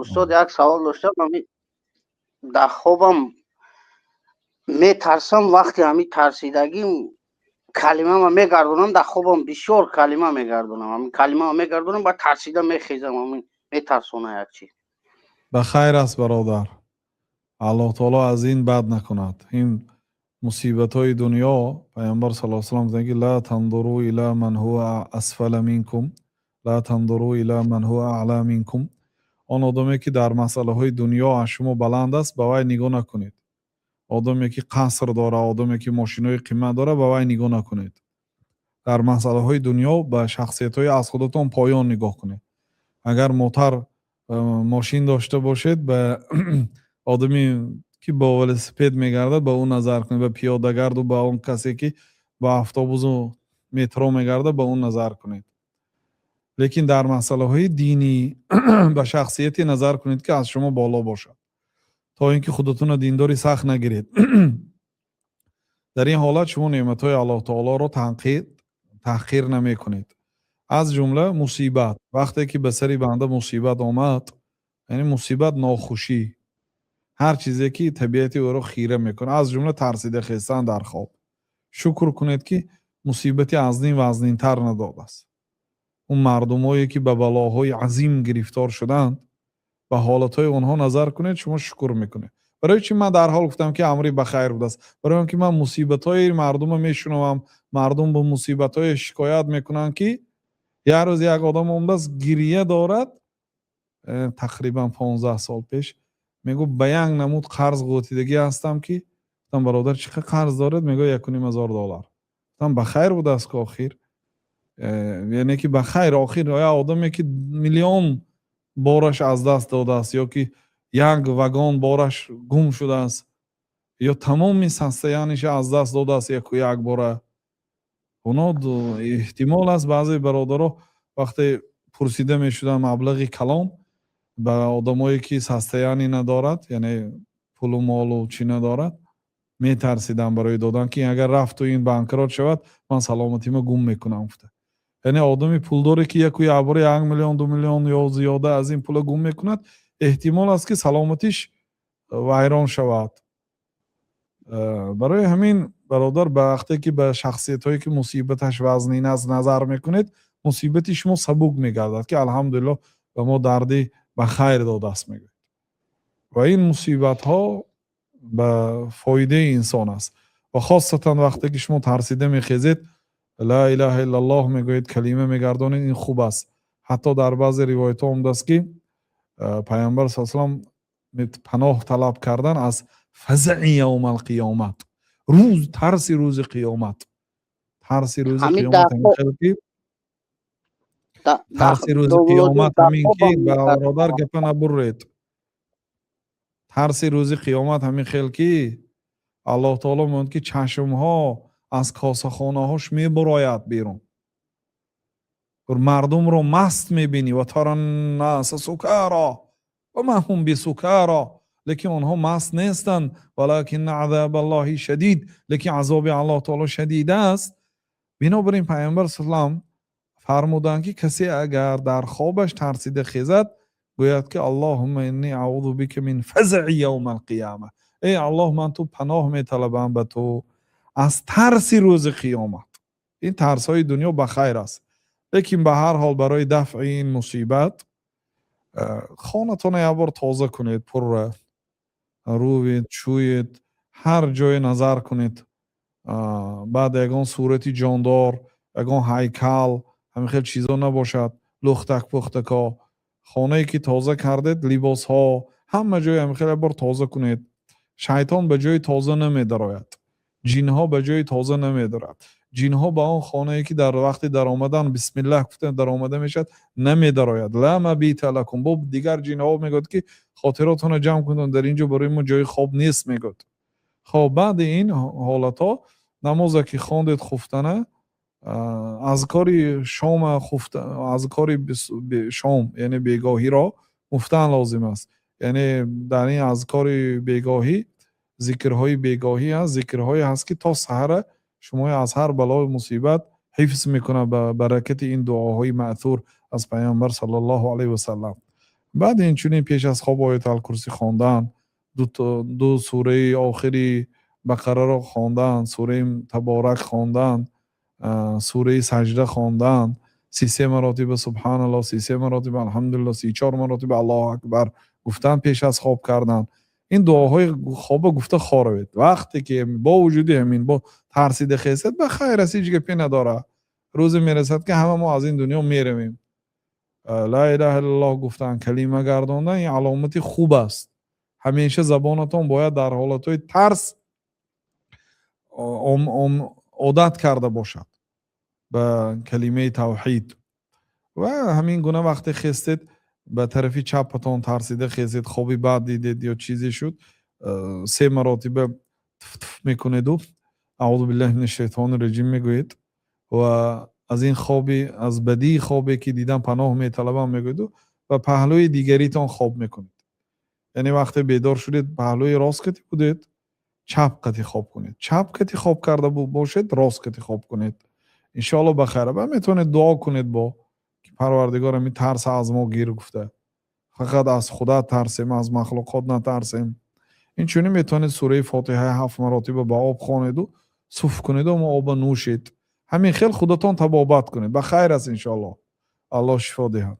استاد یک سوال داشتم. من در خوابم میترسم، وقتی همین ترسیدگیم کلمه ما میگردونم، در خوابم بسیار کلمه میگردونم، همین کلمه ما میگردونم بعد ترسیده میخیزم، همین میترسونه یک چیز. به خیر است برادر. الله تعالی از این بد نکند. این مصیبت های دنیا، پیامبر صلی الله علیه و سلم میگه لا تنظروا الی من هو اسفل منکم لا تنظروا الی من هو اعلی منکم. آن آدمی که در مسئله های دنیا از شما بلند است به وی نگاه نکنید. آدمی که قصر داره، آدمی که ماشینای قیمت داره به وی نگاه نکنید. در مسئله های دنیا به شخصیت های از خودتان پایان نگاه کنید. اگر موتر ماشین داشته باشید به آدمی که با ولسپید میگرده به اون نظر کنید، به پیاده‌گرد و به اون کسی که با اتوبوس و مترو میگرده به اون نظر کنید. لیکن در مسئله های دینی به شخصیتی نظر کنید که از شما بالا باشد تا اینکه خودتون دینداری سخت نگیرید. در این حالت شما نعمت های الله تعالی رو تحقیر نمی کنید. از جمله مصیبت، وقتی که به سری بنده مصیبت آمد، یعنی مصیبت ناخوشی، هر چیزی که طبیعتی او رو خیره میکنه، از جمله ترسیده خیستن در خواب، شکر کنید که مصیبتی از این و از این تر نداده است. اون مردمایی که به بلاهای عظیم گرفتار شدند به حالتهای اونها نظر کنید، شما شکر میکنید. برای چی من در حال گفتم که امری بخیر بود است؟ برای اینکه من مصیبت‌های مردم میشنوم، مردم به مصیبت‌های شکایت میکنن که یه روز یک آدم اومده است گریه دارد، تقریبا 15 سال پیش، میگو به یک نمود قرض غوطیدگی هستم که گفتم برادر چقدر قرض دارد؟ میگو $1,500. گفتم بخیر بود است که آخر، یعنی که بخیر آخر یا آدمی که میلیون بارش از دست داده است یا که یک وگان بارش گم شده است یا تمام سستیانش از دست داده است یک باره، اونا احتمال است بعضی برادرها وقتی پرسیده می شدن مبلغ کلام به آدمایی که سستیانی ندارد، یعنی پول و مال و چی ندارد، می ترسیدن برای دادن که اگر رفت و این بانکرات شود من سلامتی ما گم میکنم افته. یعنی آدمی پولداری که یک عباره 1 میلیون 2 میلیون یا زیاده از این پول گم میکند، احتمال است که سلامتیش ویران شود. برای همین برادر به وقتی که به شخصیت هایی که مصیبتش وزنین از نظر میکنید، مصیبتی شما سبک میگردد که الحمدلله به ما دردی به خیر داده است میگوید. و این مصیبت ها به فایده انسان است و خاصتا وقتی که شما ترسیده میخیزید لا اله الا الله میگوید، کلمه میگردانید، این خوب است. حتی در بعض روایت ها آمده است که پیامبر صلی الله علیه و آله پناه طلب کردن از فزع یوم القیامت، ترس روز قیامت. ترس روز قیامت همین خیلی ترس روز قیامت همین که برادر گپ نبرید. ترس روز قیامت همین خیلی که الله تعالی میگه که چشم ها از کاسه خانه هاش میبراید بیرون، مردم رو مست میبینی و ترى الناس سکارا و ما هم بسکارا، لیکن اونها مست نیستند، ولکن عذاب الله شدید، لیکن عذاب الله تعالی شدید است. بنابراین پیامبر صلی الله علیه و آله فرمودند که کسی اگر در خوابش ترسیده خیزد گوید که اللهم انی اعوذ بک من فزع یوم القیامه، ای الله من تو پناه میطلبم به تو از ترس روز قیامت. این ترس های دنیا بخیر است، لیکن به هر حال برای دفع این مصیبت خانتون یه بار تازه کنید، پر روید، چوید، هر جای نظر کنید، بعد یگان صورتی جاندار، یگان هیکل، همین خیلی چیزا نباشد، لختک پختکا، خانه‌ای که تازه کردید، لباس ها، همه جای همین خیلی بار تازه کنید. شیطان به جای تازه نمی‌دراید، جین ها به جای تازه نمی‌دارد. جین ها با اون خانه‌ای که در وقتی در آمدن بسم الله گفتن در آمده میشد نمی‌دراید. لا مبیت لکم، با دیگر جین ها میگوید که خاطراتون رو جمع کنید، در اینجا برای ما جای خواب نیست میگوید. خب بعد این حالت ها نماز که خواندید خفتنه، اذکار شام اذکار شام یعنی بیگاهی را گفتن لازم است. یعنی در این اذکار بیگاهی ذکرهای بیگاهی هست، ذکرهایی هست که تا سحر شما از هر بلای مصیبت حفظ میکنه به برکت این دعاهای مأثور از پیامبر صلی الله علیه و سلم. بعد اینچنین پیش از خواب آیت الکرسی خواندن، دو سوره آخری بقره را خواندن، سوره تبارک خواندن، سوره سجده خواندن، 33 مراتب سبحان الله، 33 مراتب الحمدلله، 34 مراتب الله اکبر گفتن، پیش از خواب کردن. این دعاهای خواب گفته خواروید. وقتی که با وجودی همین با ترسیده خیست به خیر است، هیچ گپی نداره. روز میرسد که همه ما از این دنیا میرویم. لا اله الا الله گفتن، کلمه گرداندن، این علامتی خوب است. همیشه زبانتون باید در حالتهای ترس عادت کرده باشد به کلمه توحید. و همین گونه وقتی خستید به طرفی چپتان ترسیده خستید، خوابی بد دیدید یا چیزی شد، 3 مراتب تف تف میکنید و اعوذ بالله من الشیطان الرجیم میگوید و از این خوابی، از بدی خوابی که دیدم پناه میطلبم میگوید و پهلوی دیگریتان خواب میکنید. یعنی وقتی بیدار شدید پهلوی راست کتی بودید، چپ کتی خواب کنید. چپ کتی خواب کرده باشید، راست کتی خواب کنید. انشاءالله بخیره. و میتونید دعا کنید با که پروردگار می ترس از ما گیر گفته، فقط از خدا ترسیم، از مخلوقات نترسیم. این چونی میتونید سوره فاتحه 7 مراتب با آب خوانید و صف کنید و آب نوشید. همین خیل خودتان تبابت کنید. بخیر است انشاءالله. الله شفا دهد.